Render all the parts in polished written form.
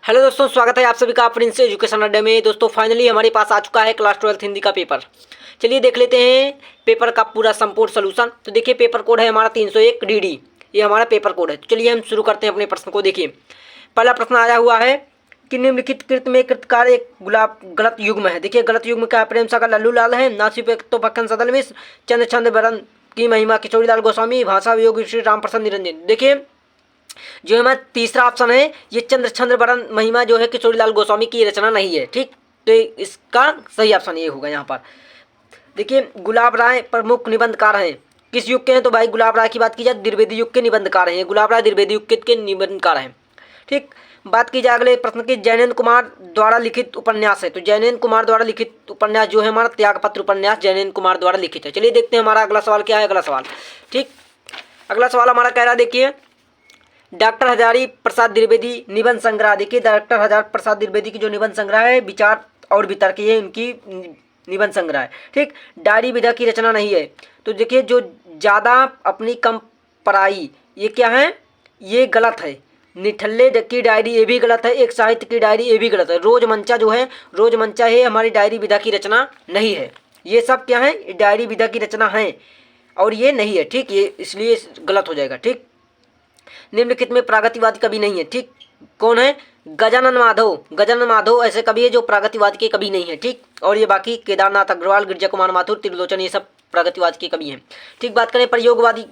Hello दोस्तों, स्वागत है आप सभी का प्रिंस एजुकेशन अड्डे में। दोस्तों फाइनली हमारे पास आ चुका है क्लास 12 हिंदी का पेपर। चलिए देख लेते हैं पेपर का पूरा संपूर्ण सोल्यूशन। तो देखिए पेपर कोड है हमारा 301 DD, ये हमारा पेपर कोड है। तो चलिए हम शुरू करते हैं अपने प्रश्न को। देखिए पहला प्रश्न आया हुआ है कि निम्नलिखित कृत में कृतकार एक गुलाब गलत युग्म है। देखिए गलत युग्म क्या है? प्रेम सागर लल्लू लाल है, नासिब तो पक्कन सदल मिश्र, चंद्र चंद्र बरन की महिमा किशोरी लाल गोस्वामी, भाषा वियोग श्री राम प्रसन्न निरंजन। देखिए जो हमारा तीसरा ऑप्शन है ये चंद्र बरन महिमा जो है किशोरी लाल गोस्वामी की रचना नहीं है। ठीक, तो इसका सही ऑप्शन ये होगा यहाँ पर। देखिए गुलाब राय प्रमुख निबंधकार हैं, किस युग के हैं? तो भाई गुलाब राय की बात की जाए द्विवेदी युग के निबंधकार हैं। गुलाब राय द्विवेदी युग के निबंधकार हैं। ठीक, बात की जाए अगले प्रश्न की, जैनेन्द्र कुमार द्वारा लिखित उपन्यास है। तो जैनेन्द्र कुमार द्वारा लिखित उपन्यास जो है हमारा त्यागपत्र उपन्यास जैनेन्द्र कुमार द्वारा लिखित है। चलिए देखते हैं हमारा अगला सवाल क्या है। अगला सवाल, ठीक, अगला सवाल हमारा कह रहा है देखिए डॉक्टर हजारी प्रसाद द्विवेदी निबंध संग्रह। देखिए डॉक्टर हजारी प्रसाद द्विवेदी की जो निबंध संग्रह है विचार और वितर्क, ये उनकी निबंध संग्रह है। ठीक, डायरी विधा की रचना नहीं है। तो देखिए जो ज़्यादा अपनी कम पराई, ये क्या है? ये गलत है। निठल्ले की डायरी ये भी गलत है, एक साहित्य की डायरी ये भी गलत है। रोजमंचा जो है रोजमंचा है हमारी डायरी विधा की रचना नहीं है। ये सब क्या है? डायरी विधा की रचना है और ये नहीं है। ठीक, ये इसलिए गलत हो जाएगा। ठीक, निम्नलिखित में प्रागतिवादी कवि नहीं है। ठीक, कौन है? गजानन माधव। गजानन माधव ऐसे कवि है जो प्रागतिवाद के कवि नहीं है। ठीक, और ये बाकी केदारनाथ अग्रवाल, गिरजा कुमार माथुर, त्रिलोचन, ये सब प्रागतिवाद के कवि हैं। ठीक, बात करें प्रयोगवादी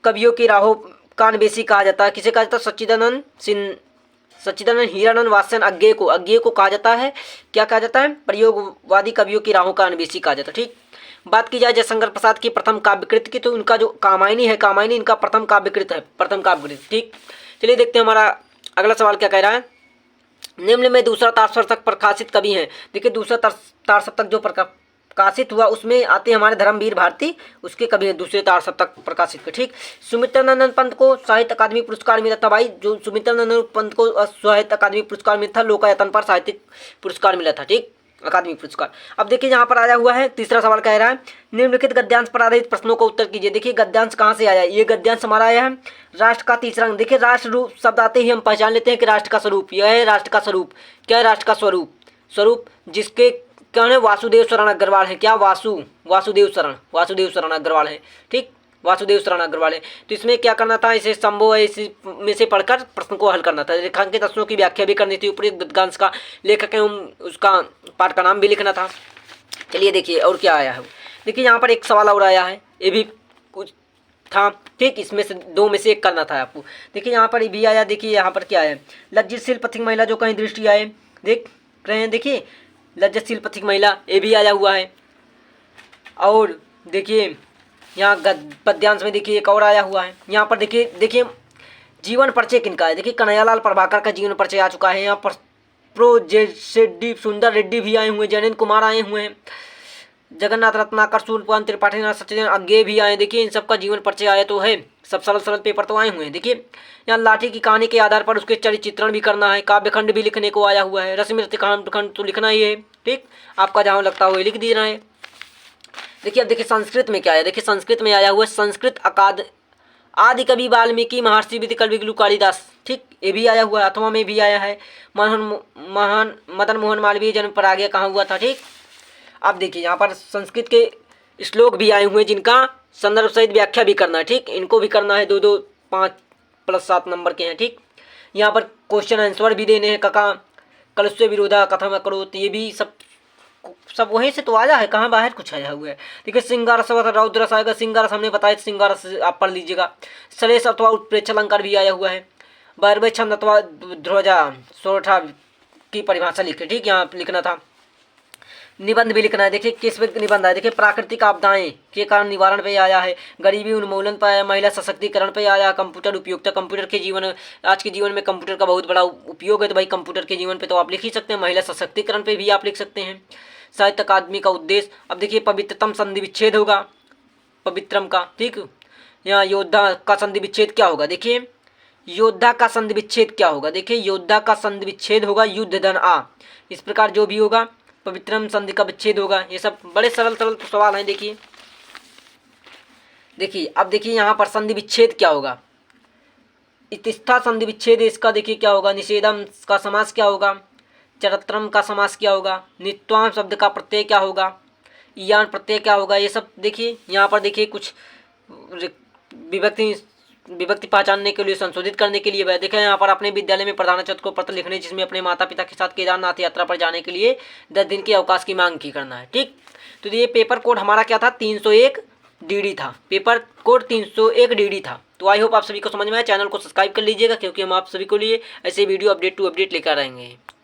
कवियों की राहों कानबेसी कहा जाता है। किसे कहा जाता है? सच्चिदानंद हीरानंद वात्स्यन अज्ञेय को कहा जाता है। क्या कहा जाता है? प्रयोगवादी कवियों की राहों कानबेसी कहा जाता है। ठीक, बात की जाए जयशंकर प्रसाद की प्रथम काव्यकृत की, तो उनका जो कामायनी है, कामायनी इनका प्रथम काव्यकृत है, प्रथम काव्यकृत। ठीक, चलिए देखते हैं हमारा अगला सवाल क्या कह रहा है। निम्न में दूसरा तारसप्तक प्रकाशित कवि हैं। देखिए दूसरा तारसप्तक जो प्रकाशित हुआ उसमें आते हैं हमारे धर्मवीर भारती, उसके कवि हैं दूसरे तारसप्तक प्रकाशित के। ठीक, सुमित्रानंद पंत को साहित्य अकादमी पुरस्कार मिला था। भाई जो सुमित्रानंद पंत को साहित्य अकादमी पुरस्कार मिला था, लोकायतन पर साहित्यिक पुरस्कार मिला था। ठीक, अकादमी पुरस्कार। अब देखिए यहाँ पर आया हुआ है तीसरा सवाल कह रहा है निम्नलिखित गद्यांश पर आधारित प्रश्नों का उत्तर कीजिए। देखिए गद्यांश कहाँ से आया है? ये गद्यांश हमारा आया है राष्ट्र का तीसरा अंग। देखिए राष्ट्र रूप शब्द आते ही हम पहचान लेते हैं कि राष्ट्र का स्वरूप, यह है राष्ट्र का स्वरूप। क्या है राष्ट्र का स्वरूप? स्वरूप जिसके क्या है? वासुदेव शरण अग्रवाल है। क्या? वासुदेव शरण अग्रवाल है। ठीक, वासुदेव शरण अग्रवाल है। तो इसमें क्या करना था? इसे संभव है इसी में से पढ़कर प्रश्न को हल करना था। रेखांकित अक्षरों की व्याख्या भी करनी थी, उपयुक्त गद्यांश का लेखक एवं उसका पाठ का नाम भी लिखना था। चलिए देखिए और क्या आया है। देखिए यहाँ पर एक सवाल और आया है, ये भी कुछ था। ठीक, इसमें से दो में से एक करना था आपको। देखिए यहाँ पर भी आया। देखिए यहाँ पर क्या है? लज्जितशील पथिक महिला जो कहीं दृष्टि आए, देख रहे हैं। देखिए लज्जितशील पथिक महिला ये भी आया हुआ है। और देखिए यहाँ पद्यांश में देखिए एक और आया हुआ है। यहाँ पर देखिए जीवन परिचय किनका है? देखिए कन्हैयालाल प्रभाकर का जीवन परिचय आ चुका है। यहाँ पर रेड्डी, सुंदर रेड्डी भी आए हुए हैं, जैनेन्द्र कुमार आए हुए हैं, जगन्नाथ रत्नाकर, सूर्यकांत त्रिपाठी, सत्येंद्र अज्ञेय भी आए। देखिए इन सबका जीवन परिचय आया तो है, सब सरल पेपर तो आए हुए हैं। देखिए यहाँ लाठी की कहानी के आधार पर उसके चरित्र चित्रण भी करना है, काव्यखंड भी लिखने को आया हुआ है, रश्मि खंड तो लिखना ही है। ठीक, आपका जहाँ लगता हो लिख दीजिए है। देखिए अब देखिए संस्कृत में क्या है। देखिए संस्कृत में आया हुआ है संस्कृत आदि कवि वाल्मीकि, महर्षि विदिकल कालिदास। ठीक, ये भी आया हुआ है। अथवा में भी आया है। मदन मोहन मालवीय जन्म पर आ गया कहाँ हुआ था। ठीक, अब देखिए यहाँ पर संस्कृत के श्लोक भी आए हुए हैं जिनका संदर्भ सहित व्याख्या भी करना है। ठीक, इनको भी करना है। 2 5 + 7 नंबर के हैं। ठीक, यहाँ पर क्वेश्चन आंसर भी देने हैं। कका कलस्य विरोधा कथम करोत, ये भी सब वहीं से तो आया है, कहाँ बाहर कुछ आया हुआ है। देखिए श्रृंगारस रौद्रस आएगा। श्रृंगारस हमने बताया, श्रृंगारस आप पढ़ लीजिएगा। सलेश अथवा उत्प्रेक्ष अलंकार भी आया हुआ है। बैरवे छंद अथवा ध्वजा सोरठा की परिभाषा लिखे। ठीक, यहाँ लिखना था। निबंध भी लिखना है। देखिए किस पे निबंध है? देखिए प्राकृतिक आपदाएं के कारण निवारण पे आया है, गरीबी उन्मूलन पे आया, महिला सशक्तिकरण पे आया, कंप्यूटर उपयोगिता, कंप्यूटर के जीवन, आज के जीवन में कंप्यूटर का बहुत बड़ा उपयोग है, तो भाई कंप्यूटर के जीवन पे तो आप लिख ही सकते हैं। महिला सशक्तिकरण पे भी आप लिख सकते हैं। साहित्य अकादमी का उद्देश्य, अब देखिए पवित्रतम संधि विच्छेद होगा, पवित्रम का। ठीक, यहाँ योद्धा का संधि विच्छेद क्या होगा? देखिए योद्धा का संधि विच्छेद क्या होगा? देखिए योद्धा का संधि विच्छेद होगा युद्ध धन आ। इस प्रकार जो भी होगा पवित्रम संधि का विच्छेद होगा। ये सब बड़े सरल सवाल हैं। देखिए अब देखिए यहाँ पर संधि विच्छेद क्या होगा? इतिस्था संधि विच्छेद, इसका देखिए क्या होगा, निषेधम का समास क्या होगा, चरत्रम का समास क्या होगा, नित्वाम शब्द का प्रत्यय क्या होगा, यान प्रत्यय क्या होगा, ये सब देखिए यहाँ पर देखिए कुछ विभक्ति विभक्ति पहचानने के लिए, संशोधित करने के लिए वह देखें यहाँ पर अपने विद्यालय में प्रधानाचार्य को पत्र लिखने जिसमें अपने माता पिता के साथ केदारनाथ यात्रा पर जाने के लिए 10 दिन के अवकाश की मांग की करना है। ठीक, तो ये पेपर कोड हमारा क्या था, 301 DD था, पेपर कोड 301 DD था। तो आई होप आप सभी को समझ में आया। चैनल को सब्सक्राइब कर लीजिएगा क्योंकि हम आप सभी को लिए ऐसे वीडियो अपडेट टू अपडेट लेकर आएंगे।